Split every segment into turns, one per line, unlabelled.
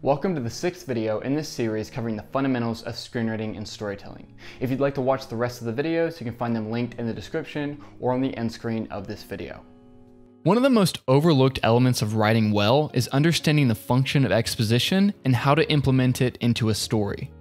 Welcome to the 6th video in this series covering the fundamentals of screenwriting and storytelling. If you'd like to watch the rest of the videos, you can find them linked in the description or on the end screen of this video. One of the most overlooked elements of writing well is understanding the function of exposition and how to implement it into a story.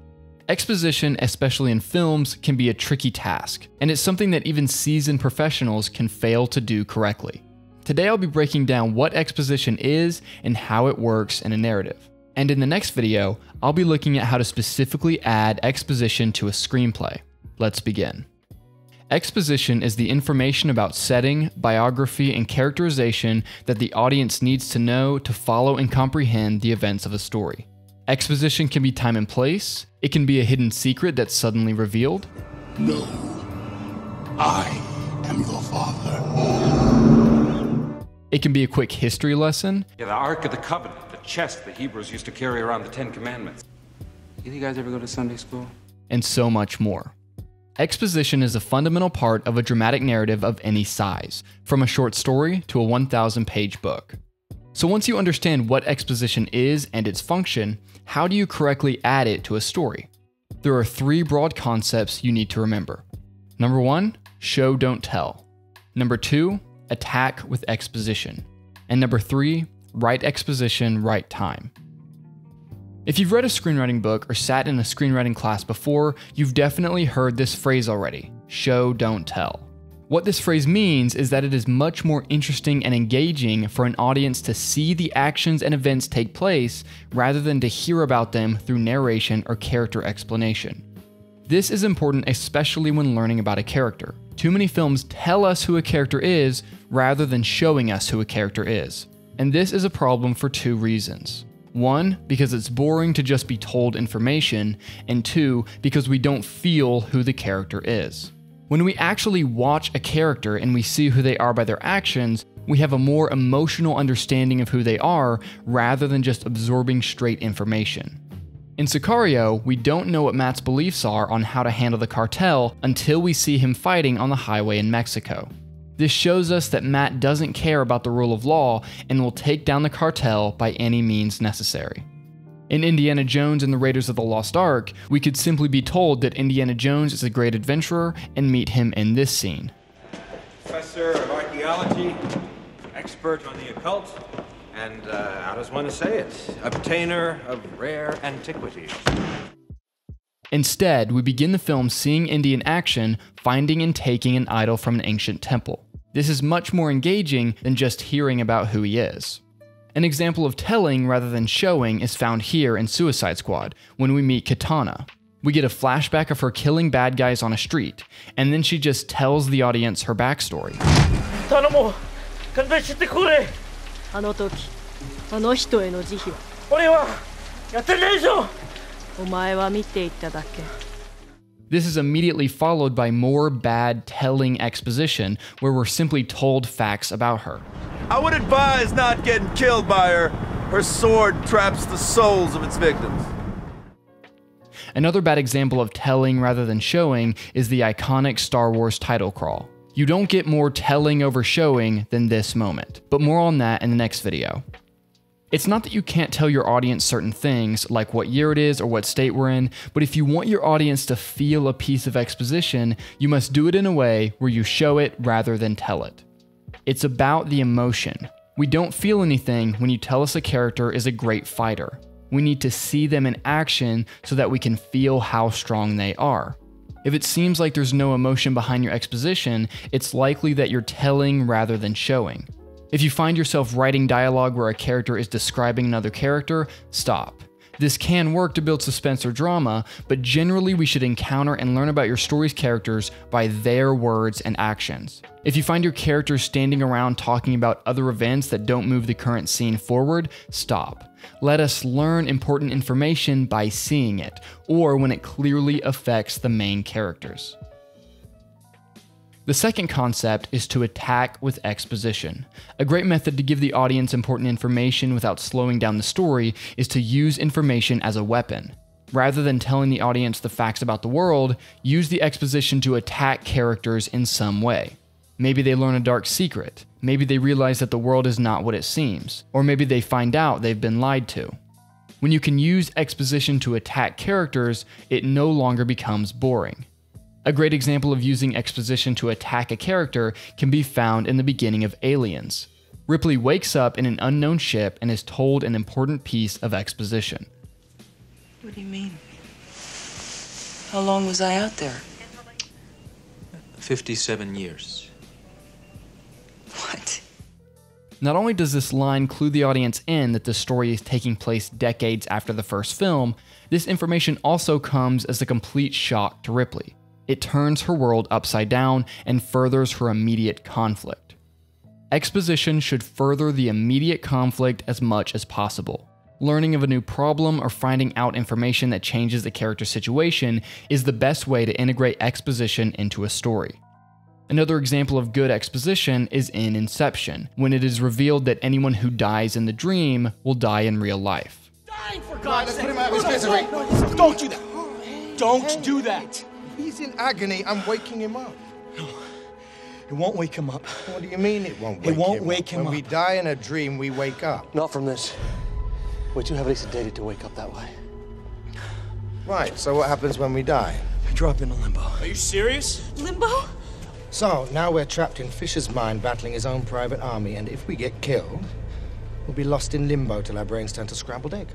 Exposition, especially in films, can be a tricky task, and it's something that even seasoned professionals can fail to do correctly. Today I'll be breaking down what exposition is and how it works in a narrative. And in the next video, I'll be looking at how to specifically add exposition to a screenplay. Let's begin. Exposition is the information about setting, biography, and characterization that the audience needs to know to follow and comprehend the events of a story. Exposition can be time and place. It can be a hidden secret that's suddenly revealed.
No, I am your father.
It can be a quick history lesson.
Yeah, the Ark of the Covenant, the chest the Hebrews used to carry around the Ten Commandments. Either you guys ever go to Sunday school?
And so much more. Exposition is a fundamental part of a dramatic narrative of any size, from a short story to a 1,000-page book. So once you understand what exposition is and its function, how do you correctly add it to a story? There are 3 broad concepts you need to remember. Number 1, show, don't tell. Number 2, attack with exposition. And number 3, write exposition, right time. If you've read a screenwriting book or sat in a screenwriting class before, you've definitely heard this phrase already, show, don't tell. What this phrase means is that it is much more interesting and engaging for an audience to see the actions and events take place rather than to hear about them through narration or character explanation. This is important especially when learning about a character. Too many films tell us who a character is rather than showing us who a character is. And this is a problem for 2 reasons. 1, because it's boring to just be told information, and 2, because we don't feel who the character is. When we actually watch a character and we see who they are by their actions, we have a more emotional understanding of who they are rather than just absorbing straight information. In Sicario, we don't know what Matt's beliefs are on how to handle the cartel until we see him fighting on the highway in Mexico. This shows us that Matt doesn't care about the rule of law and will take down the cartel by any means necessary. In Indiana Jones and the Raiders of the Lost Ark, we could simply be told that Indiana Jones is a great adventurer and meet him in this scene.
Professor of archaeology, expert on the occult, and how does one say it? Obtainer of rare antiquities.
Instead, we begin the film seeing Indy in action, finding and taking an idol from an ancient temple. This is much more engaging than just hearing about who he is. An example of telling rather than showing is found here in Suicide Squad, when we meet Katana. We get a flashback of her killing bad guys on a street, and then she just tells the audience her backstory. This is immediately followed by more bad telling exposition, where we're simply told facts about her.
I would advise not getting killed by her. Her sword traps the souls of its victims.
Another bad example of telling rather than showing is the iconic Star Wars title crawl. You don't get more telling over showing than this moment, but more on that in the next video. It's not that you can't tell your audience certain things, like what year it is or what state we're in, but if you want your audience to feel a piece of exposition, you must do it in a way where you show it rather than tell it. It's about the emotion. We don't feel anything when you tell us a character is a great fighter. We need to see them in action so that we can feel how strong they are. If it seems like there's no emotion behind your exposition, it's likely that you're telling rather than showing. If you find yourself writing dialogue where a character is describing another character, stop. This can work to build suspense or drama, but generally we should encounter and learn about your story's characters by their words and actions. If you find your characters standing around talking about other events that don't move the current scene forward, stop. Let us learn important information by seeing it, or when it clearly affects the main characters. The second concept is to attack with exposition. A great method to give the audience important information without slowing down the story is to use information as a weapon. Rather than telling the audience the facts about the world, use the exposition to attack characters in some way. Maybe they learn a dark secret. Maybe they realize that the world is not what it seems. Or maybe they find out they've been lied to. When you can use exposition to attack characters, it no longer becomes boring. A great example of using exposition to attack a character can be found in the beginning of Aliens. Ripley wakes up in an unknown ship and is told an important piece of exposition.
What do you mean? How long was I out there?
57 years.
What?
Not only does this line clue the audience in that the story is taking place decades after the first film, this information also comes as a complete shock to Ripley. It turns her world upside down and furthers her immediate conflict. Exposition should further the immediate conflict as much as possible. Learning of a new problem or finding out information that changes the character's situation is the best way to integrate exposition into a story. Another example of good exposition is in Inception, when it is revealed that anyone who dies in the dream will die in real life.
Dying, for God's sake! Put him out of his misery. Don't do that. Don't do that.
He's in agony. I'm waking him up.
No, it won't wake him up.
What do you mean it won't wake him up?
It won't wake him up.
When we die in a dream, we wake up.
Not from this. We're too heavily sedated to wake up that way.
Right, so what happens when we die?
I drop into limbo.
Are you serious?
Limbo?
So, now we're trapped in Fisher's mind battling his own private army, and if we get killed, we'll be lost in limbo till our brains turn to scrambled egg.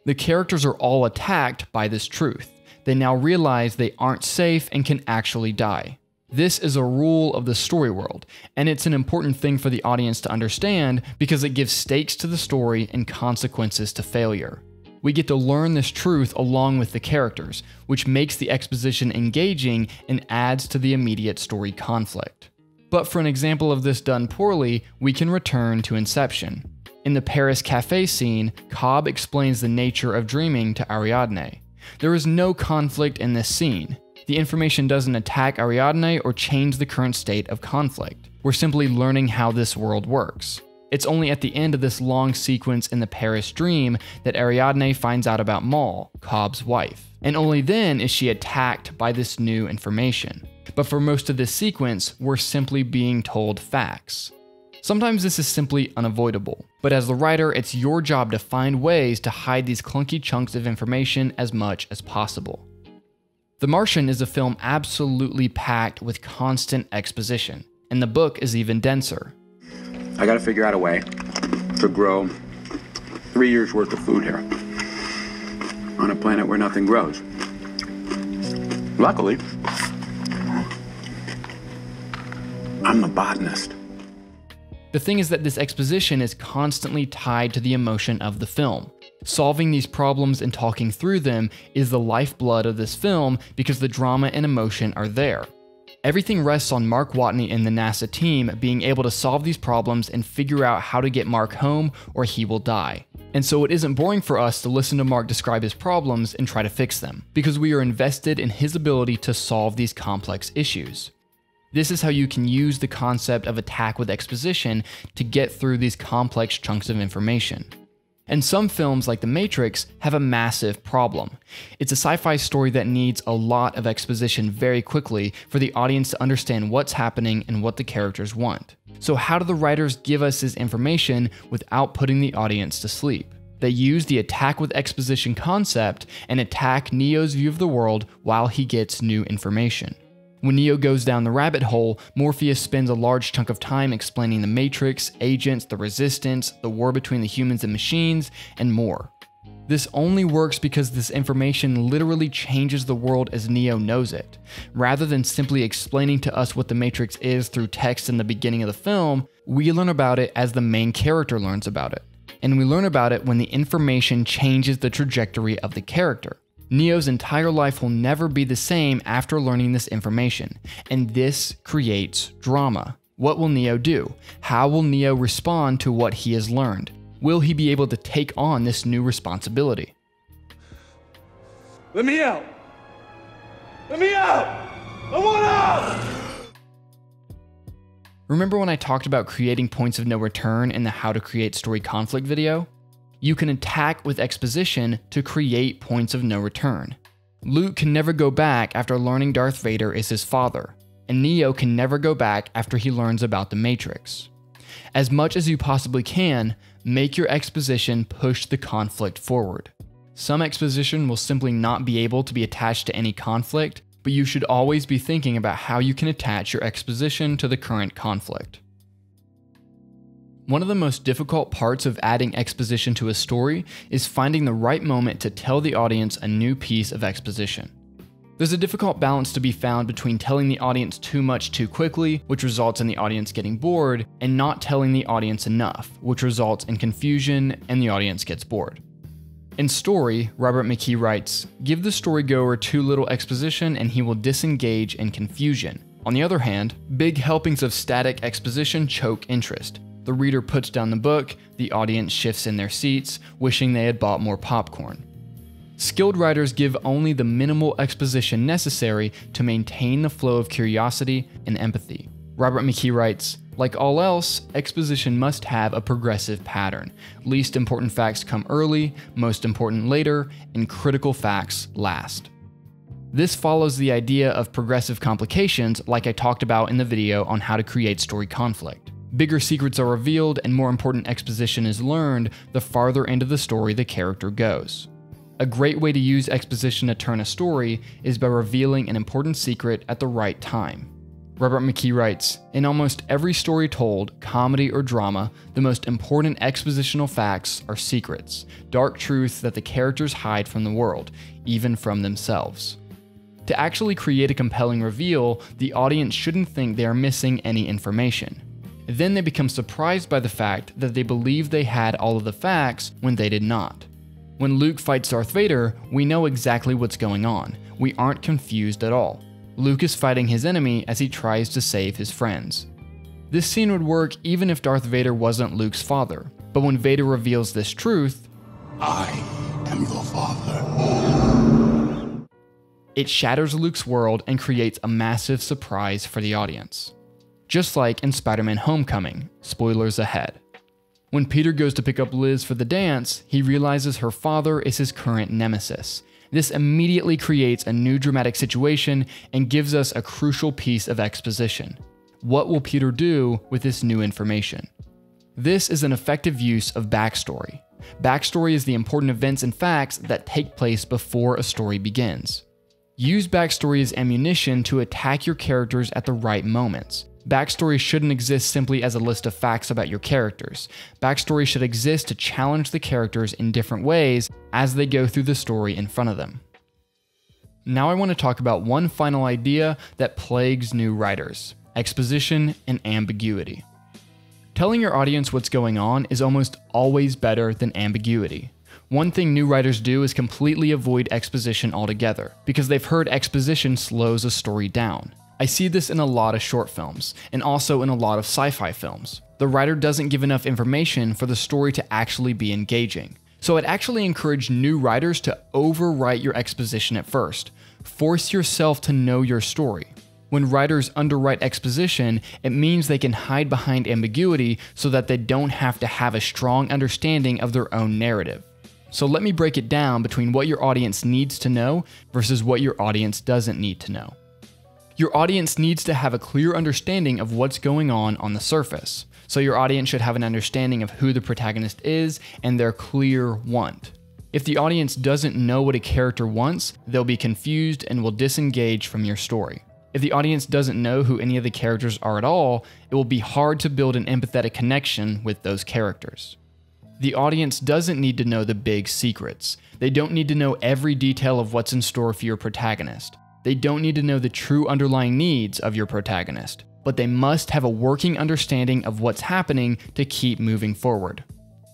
The characters are all attacked by this truth. They now realize they aren't safe and can actually die. This is a rule of the story world, and it's an important thing for the audience to understand because it gives stakes to the story and consequences to failure. We get to learn this truth along with the characters, which makes the exposition engaging and adds to the immediate story conflict. But for an example of this done poorly, we can return to Inception. In the Paris cafe scene, Cobb explains the nature of dreaming to Ariadne. There is no conflict in this scene. The information doesn't attack Ariadne or change the current state of conflict. We're simply learning how this world works. It's only at the end of this long sequence in the Paris dream that Ariadne finds out about Maul, Cobb's wife. And only then is she attacked by this new information. But for most of this sequence, we're simply being told facts. Sometimes this is simply unavoidable, but as the writer, it's your job to find ways to hide these clunky chunks of information as much as possible. The Martian is a film absolutely packed with constant exposition, and the book is even denser.
I gotta figure out a way to grow 3 years worth of food here on a planet where nothing grows. Luckily, I'm a botanist.
The thing is that this exposition is constantly tied to the emotion of the film. Solving these problems and talking through them is the lifeblood of this film because the drama and emotion are there. Everything rests on Mark Watney and the NASA team being able to solve these problems and figure out how to get Mark home or he will die. And so it isn't boring for us to listen to Mark describe his problems and try to fix them, because we are invested in his ability to solve these complex issues. This is how you can use the concept of attack with exposition to get through these complex chunks of information. And some films like The Matrix have a massive problem. It's a sci-fi story that needs a lot of exposition very quickly for the audience to understand what's happening and what the characters want. So how do the writers give us this information without putting the audience to sleep? They use the attack with exposition concept and attack Neo's view of the world while he gets new information. When Neo goes down the rabbit hole, Morpheus spends a large chunk of time explaining the Matrix, agents, the Resistance, the war between the humans and machines, and more. This only works because this information literally changes the world as Neo knows it. Rather than simply explaining to us what the Matrix is through text in the beginning of the film, we learn about it as the main character learns about it. And we learn about it when the information changes the trajectory of the character. Neo's entire life will never be the same after learning this information, and this creates drama. What will Neo do? How will Neo respond to what he has learned? Will he be able to take on this new responsibility?
Let me out! Let me out! I want out!
Remember when I talked about creating points of no return in the How to Create Story Conflict video? You can attack with exposition to create points of no return. Luke can never go back after learning Darth Vader is his father, and Neo can never go back after he learns about the Matrix. As much as you possibly can, Make your exposition push the conflict forward. Some exposition will simply not be able to be attached to any conflict, but you should always be thinking about how you can attach your exposition to the current conflict. One of the most difficult parts of adding exposition to a story is finding the right moment to tell the audience a new piece of exposition. There's a difficult balance to be found between telling the audience too much too quickly, which results in the audience getting bored, and not telling the audience enough, which results in confusion and the audience gets bored. In Story, Robert McKee writes, "Give the storygoer too little exposition and he will disengage in confusion. On the other hand, big helpings of static exposition choke interest. The reader puts down the book, the audience shifts in their seats, wishing they had bought more popcorn." Skilled writers give only the minimal exposition necessary to maintain the flow of curiosity and empathy. Robert McKee writes, "Like all else, exposition must have a progressive pattern. Least important facts come early, most important later, and critical facts last." This follows the idea of progressive complications like I talked about in the video on how to create story conflict. Bigger secrets are revealed and more important exposition is learned the farther into the story the character goes. A great way to use exposition to turn a story is by revealing an important secret at the right time. Robert McKee writes, "In almost every story told, comedy or drama, the most important expositional facts are secrets, dark truths that the characters hide from the world, even from themselves." To actually create a compelling reveal, the audience shouldn't think they are missing any information. Then they become surprised by the fact that they believe they had all of the facts when they did not. When Luke fights Darth Vader, we know exactly what's going on. We aren't confused at all. Luke is fighting his enemy as he tries to save his friends. This scene would work even if Darth Vader wasn't Luke's father, but when Vader reveals this truth,
"I am your father,"
it shatters Luke's world and creates a massive surprise for the audience. Just like in Spider-Man Homecoming, spoilers ahead. When Peter goes to pick up Liz for the dance, he realizes her father is his current nemesis. This immediately creates a new dramatic situation and gives us a crucial piece of exposition. What will Peter do with this new information? This is an effective use of backstory. Backstory is the important events and facts that take place before a story begins. Use backstory as ammunition to attack your characters at the right moments. Backstory shouldn't exist simply as a list of facts about your characters. Backstory should exist to challenge the characters in different ways as they go through the story in front of them. Now I want to talk about one final idea that plagues new writers: exposition and ambiguity. Telling your audience what's going on is almost always better than ambiguity. One thing new writers do is completely avoid exposition altogether, because they've heard exposition slows a story down. I see this in a lot of short films, and also in a lot of sci-fi films. The writer doesn't give enough information for the story to actually be engaging. So I'd actually encourage new writers to overwrite your exposition at first. Force yourself to know your story. When writers underwrite exposition, it means they can hide behind ambiguity so that they don't have to have a strong understanding of their own narrative. So let me break it down between what your audience needs to know versus what your audience doesn't need to know. Your audience needs to have a clear understanding of what's going on the surface. So your audience should have an understanding of who the protagonist is and their clear want. If the audience doesn't know what a character wants, they'll be confused and will disengage from your story. If the audience doesn't know who any of the characters are at all, it will be hard to build an empathetic connection with those characters. The audience doesn't need to know the big secrets. They don't need to know every detail of what's in store for your protagonist. They don't need to know the true underlying needs of your protagonist, but they must have a working understanding of what's happening to keep moving forward.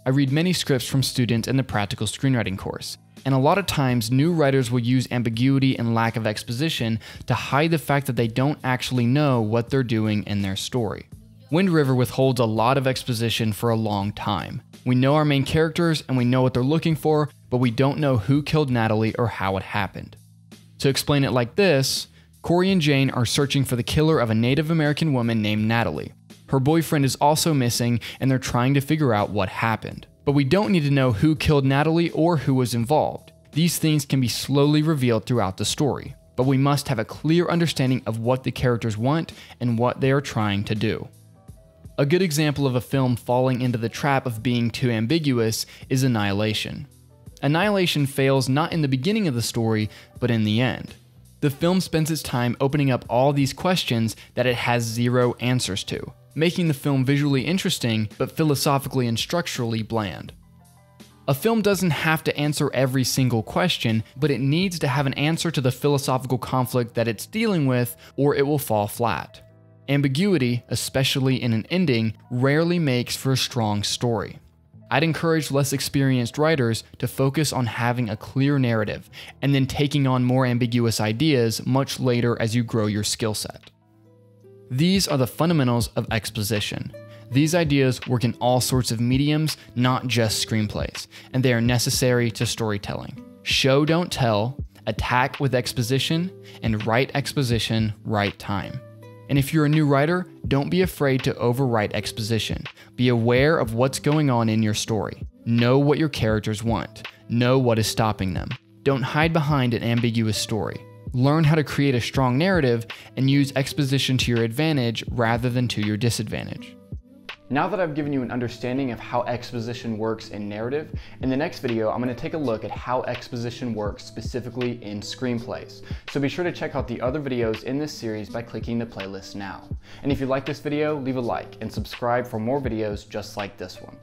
I read many scripts from students in the practical screenwriting course, and a lot of times new writers will use ambiguity and lack of exposition to hide the fact that they don't actually know what they're doing in their story. Wind River withholds a lot of exposition for a long time. We know our main characters and we know what they're looking for, but we don't know who killed Natalie or how it happened. To explain it like this, Corey and Jane are searching for the killer of a Native American woman named Natalie. Her boyfriend is also missing and they're trying to figure out what happened. But we don't need to know who killed Natalie or who was involved. These things can be slowly revealed throughout the story, but we must have a clear understanding of what the characters want and what they are trying to do. A good example of a film falling into the trap of being too ambiguous is Annihilation. Annihilation fails not in the beginning of the story, but in the end. The film spends its time opening up all these questions that it has zero answers to, making the film visually interesting, but philosophically and structurally bland. A film doesn't have to answer every single question, but it needs to have an answer to the philosophical conflict that it's dealing with, or it will fall flat. Ambiguity, especially in an ending, rarely makes for a strong story. I'd encourage less experienced writers to focus on having a clear narrative, and then taking on more ambiguous ideas much later as you grow your skill set. These are the fundamentals of exposition. These ideas work in all sorts of mediums, not just screenplays, and they are necessary to storytelling. Show, don't tell, attack with exposition, and write exposition right time. And if you're a new writer, don't be afraid to overwrite exposition. Be aware of what's going on in your story. Know what your characters want. Know what is stopping them. Don't hide behind an ambiguous story. Learn how to create a strong narrative and use exposition to your advantage rather than to your disadvantage. Now that I've given you an understanding of how exposition works in narrative, in the next video I'm going to take a look at how exposition works specifically in screenplays. So be sure to check out the other videos in this series by clicking the playlist now. And if you like this video, leave a like and subscribe for more videos just like this one.